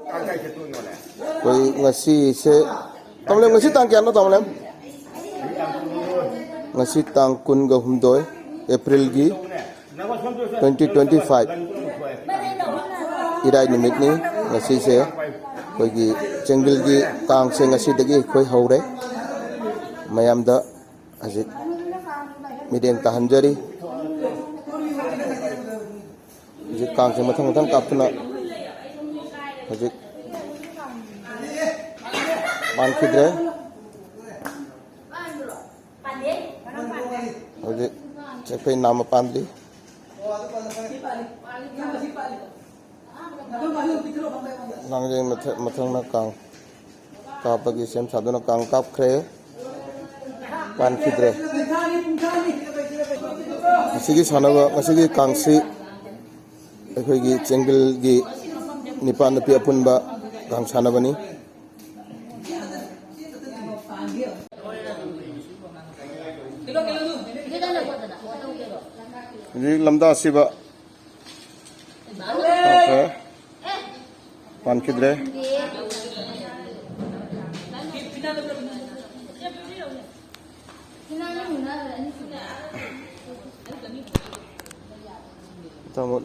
कोई ngasi से तमले ngasi tang kya no tमले ngasi tang kun ga humdoi April gi 2025 irai nimit ni ngasi se koi gi chenggil gi kang se ngasi dagi koi haure mayam da ajik mideng tahanjari ajik kang se mathang mathang kaptuna ajik ban khidre ajik chekai nama pandli langjeng mathang na kang kapagi sem saduna kang kap khre ban khidre masigi sanaba masigi kangsi ꯑꯩꯈꯣꯏꯒꯤ ꯆꯦꯡꯒꯜꯒꯤ ꯅꯤꯄꯥꯟ ꯅꯨꯄꯤ ꯑꯄꯨꯟꯕ ꯀꯥꯡ ꯁꯥꯟꯅꯕꯅꯤ ꯍꯧꯖꯤꯛ ꯂꯝꯗꯥ ꯑꯁꯤꯕ ꯄꯥꯟꯈꯤꯗ꯭ꯔꯦ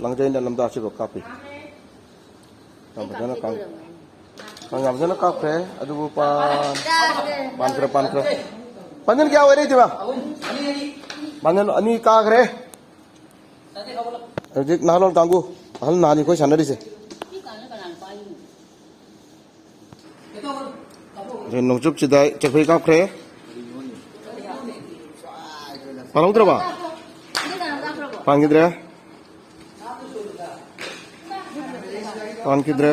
ꯂꯪꯖꯩꯅ ꯂꯝꯗꯥ ꯑꯁꯤꯕ ꯀꯥꯞꯄꯤ ꯐꯖꯅ ꯀꯥꯡ ꯌꯥꯝ ꯐꯖꯅ ꯀꯥꯞꯈ꯭ꯔꯦ ꯑꯗꯨꯕꯨ ꯄꯥꯟꯈ꯭ꯔꯦ ꯄꯥꯟꯖꯟ ꯀꯌꯥ ꯑꯣꯏꯔꯛꯏꯕ ꯄꯥꯟꯖꯟ ꯑꯅꯤ ꯀꯥꯈ꯭ꯔꯦ ꯍꯧꯖꯤꯛ ꯅꯍꯥꯟ ꯀꯥꯡꯕꯨ ꯑꯍꯜ ꯅꯍꯥꯟ ꯑꯩꯈꯣꯏ ꯁꯥꯟꯅꯔꯤꯁꯦ ꯅꯣꯡꯆꯨꯞꯁꯤꯗ ꯆꯩꯈꯣꯏ ꯀꯥꯞꯈ꯭ꯔꯦ ꯄꯥꯜꯍꯧꯗ꯭ꯔꯕ ꯄꯥꯟꯈꯤꯗ꯭ꯔꯦ पान किधर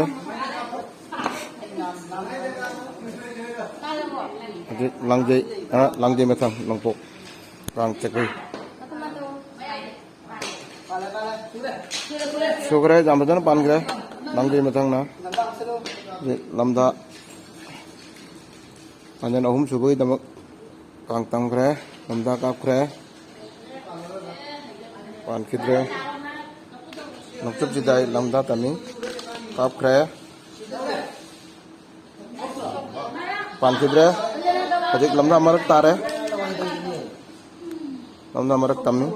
लंगे लंगे में था लंगपो रंग चक्री शुक्र है जाम बजाना पान गिरा लंगे में था ना लम्दा पांजन अहुम सुबह दमक कांग तंग करे लम्दा काप करे पान किधर नक्चप जिदाई लम्दा तमी काप करे पान किधर अजिक लम्दा मरक तारे लम्दा मरक तमी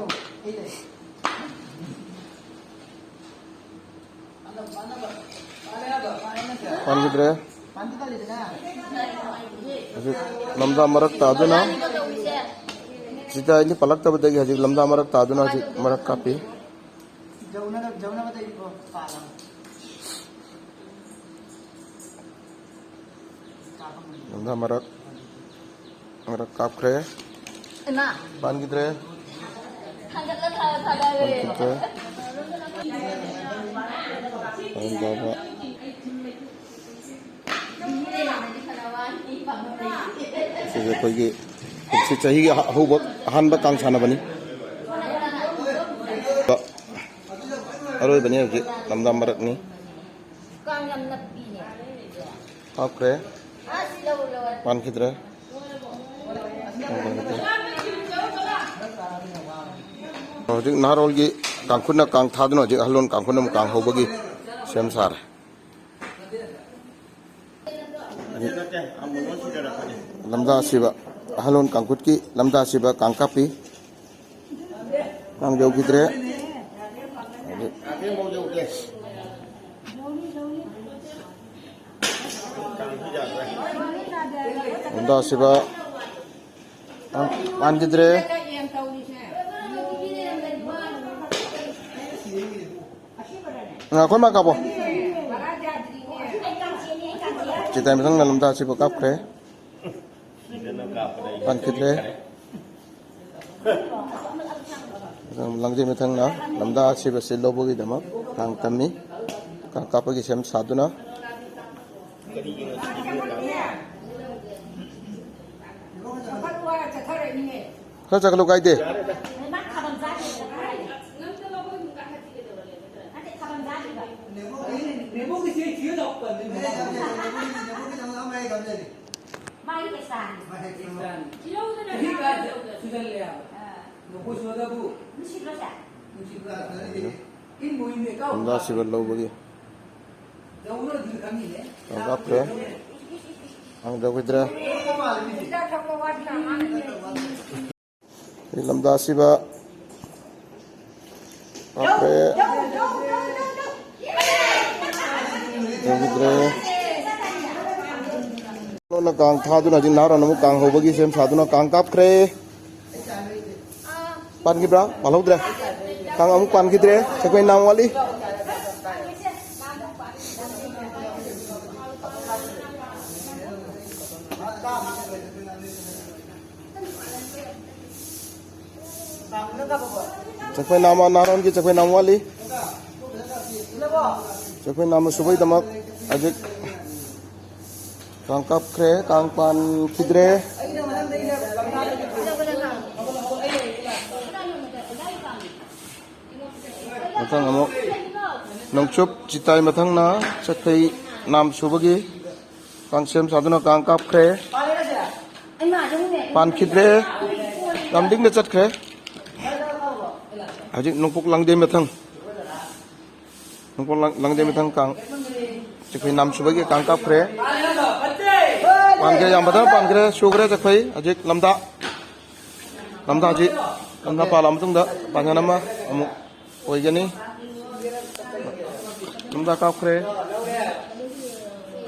पान किधर अजिक लम्दा मरक तादुना जिदा ini palak tabu dagi hajik lamda marak taduna hajik marak kapi lamda marak kap kre pan gidre baba sejak pagi si cahi hubak han bakang sana bani aroi bani hajik lamda marak ni kap kre pan kidre hojik narol gi kangkhuna kang thadno hojik halon kangkhuna kang hobagi sem sar lamda siba halon kangkut ki lamda siba kang kapi kang jau kidre lamda siba pan kidre ngakon ma kapo citai misang na lamda siba kap kre pan kidre langje methang na lamda siba se lobogi dama kang tammi kang kapagi sem saduna kha chaklo kai de lamda siba lobogi Kang kapre. Ang dawidra. Lamda siba. Kapre. Dawidra. Na kang thadu na jin naro namu kang hobagi sem sadu na kang kapre. Pan gibra, malhodra. Kang amu pan gidre, sekoi nam wali. Sekoi nama naron ki sekoi nam wali. Sekoi nama subai damak ajik. Kang kapre, kang pan gidre. Matang amo nongchup citai matang na sakai nam subagi kang sem saduna kang kapre pan khidre namding na chatkre ajik nongpuk langde matang langde matang kang sakai nam subagi kang kapre pan ke yang matang pan kre sugre sakai ajik lamda ajik lamda palam tung da panjanama amu Oi gani, namda kapre,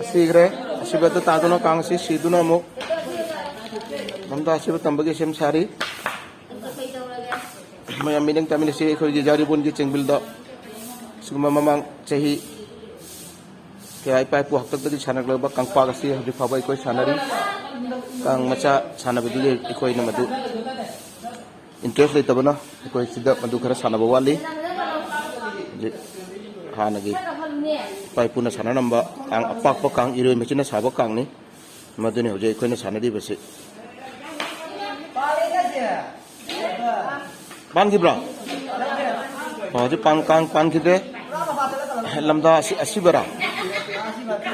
asigre, asibatu taduno kangsi siduna mo, namda asibat tambagi sem sari, maya mining kami nisi ikut jari pun di cengbil do, semua memang cehi, kayak ipai puak tak tadi sana gelabak kang pagasi di pabai ikut sanari, kang maca sana betul ikut nama tu, interest itu benar, ikut tidak madu kerana sana bawali. Hanagi pai puna sana namba ang apak pakang iroi machina sabo kang ni madune hoje koina sana di basi pan gibra hoje pan kide lamda asibara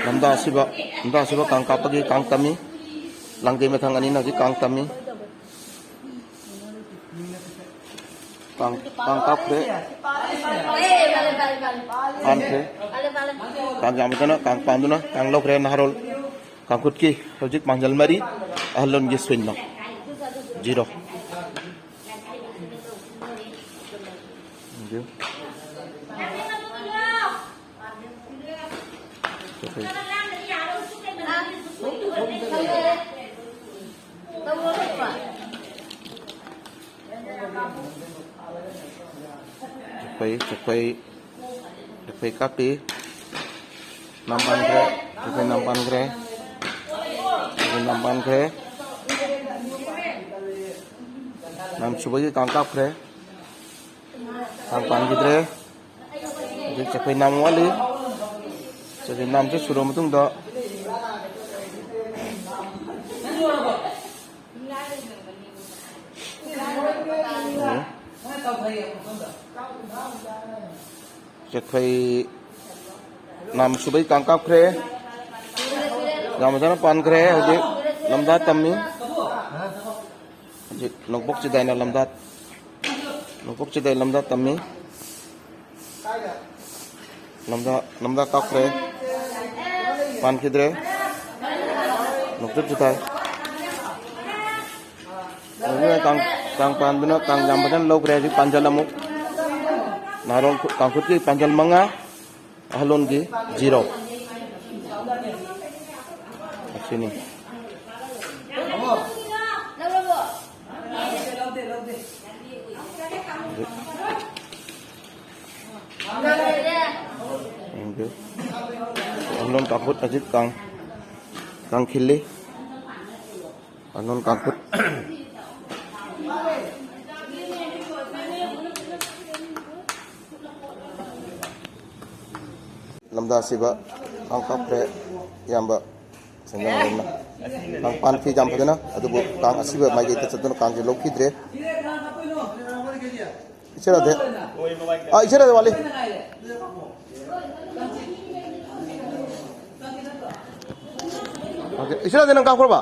lamda asiba kang kapagi kang tami langge mathang ani na ji kang tami kang kapre Anke, kang jamatana, kang panduna, kang lokre naharol, kang kutki, hojik manjal mari, ahlon giswin no, 0. Thank you. Cepai kapi, nampan kre, nam subagi kangkap kre, nampan gidre, jadi cepai nam wali, jadi nam je suruh mutung do. Cepai nam subai kangkap kre, gamajana pan kre, jadi lamdat tami, jadi nokbok cidai na lamdat tami, lamdat kap kre, pan kidre, nokbok cidai, ini kang pan bina kang gamajana log kre jadi panjalamu. Narong kangkut ki panjal manga ahlon ki 0 sini ahlon kangkut ajit kang khili ahlon kangkut lamda siba ang kapre yamba senjang lemna ang pan ki jam padena adu bu kang asiba mai ge tatun kang ge lokhi dre ichara de wali okay ichara de nang kang korba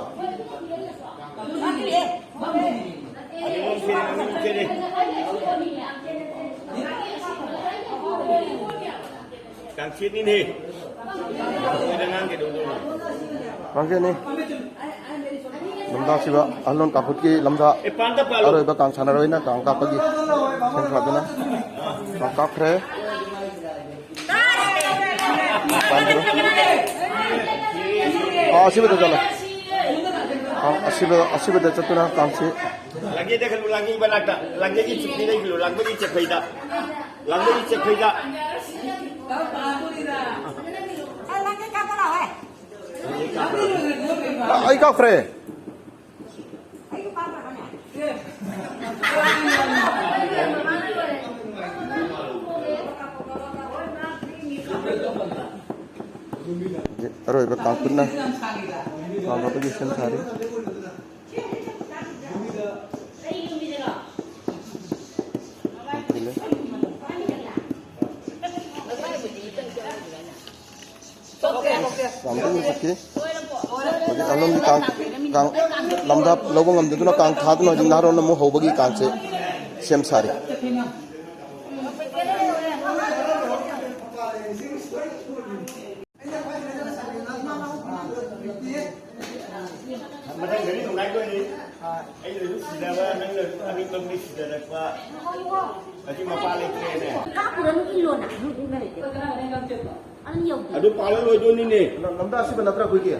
Kang sini nih. Kang ni lamda siba alon kaput ki lamda aroi ba kang sanaroi na kang kapagi sen khaduna kang kapre pandu asiba jala asiba chatuna kang si lagi deh kalau lagi balada lagi di cek ini dulu lagi di cek beda lagi di cek beda ai kapre aroi ba kang kunna kang kapagi sen sari Sampai sakit. Jadi alom di kang lamdap lobong lamdap tu na kang thad na jing naro na mo ho bagi kang se sem sari. Macam dari tu naik tu ni, ayo tu sudah apa, nang le, kami pembeli sudah dapat. Nanti mapa lagi ni. Aduh, pala lo tu ni. Lamda si banatra koi kia.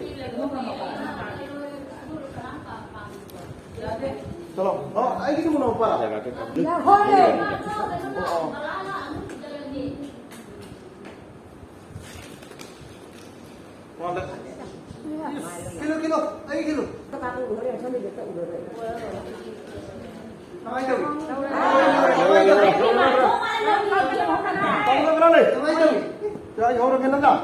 Chalo. Oh, ai kita mau upara. Kilo, ai kilo. Ya, orang kena dah.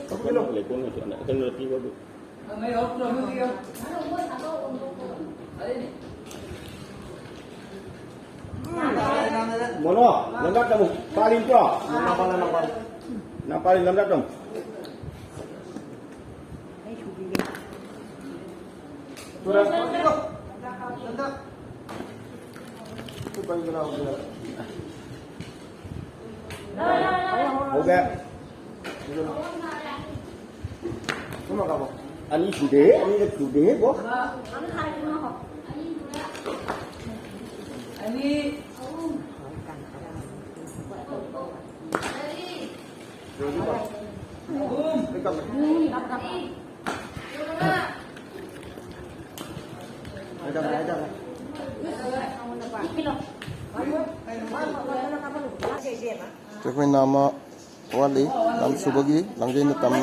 Kilo lekon tu anak kena tiba tu. Mono, lambat kamu. Paling tu. Nampak lambat kamu. Turun. Lambat. Tu paling kena udah. Ho gaya. Semua kamu. Ani sudah, ani dah sudah, boh. Cakap nama wali, nam subagi, langjai netam.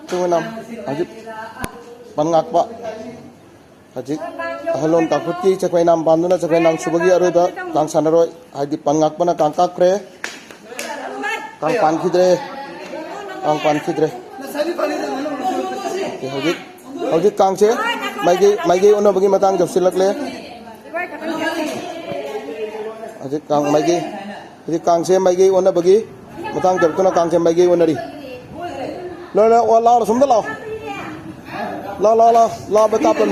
Cakap nam, ajib pangak pak, ajib halon takut ki cakap nam banduna cakap nam subagi aroi ba kang sanaroi, ajib pangak pana kang kakre, kang pan kidre. Ajib kang se, maigi ono bagi matang jauh silak le. Ajik kang maigi, ajik kang se maigi ona bagi, matang jab tu na kang se maigi ona ri. La la, la la, sumber la, la la la, la betapan.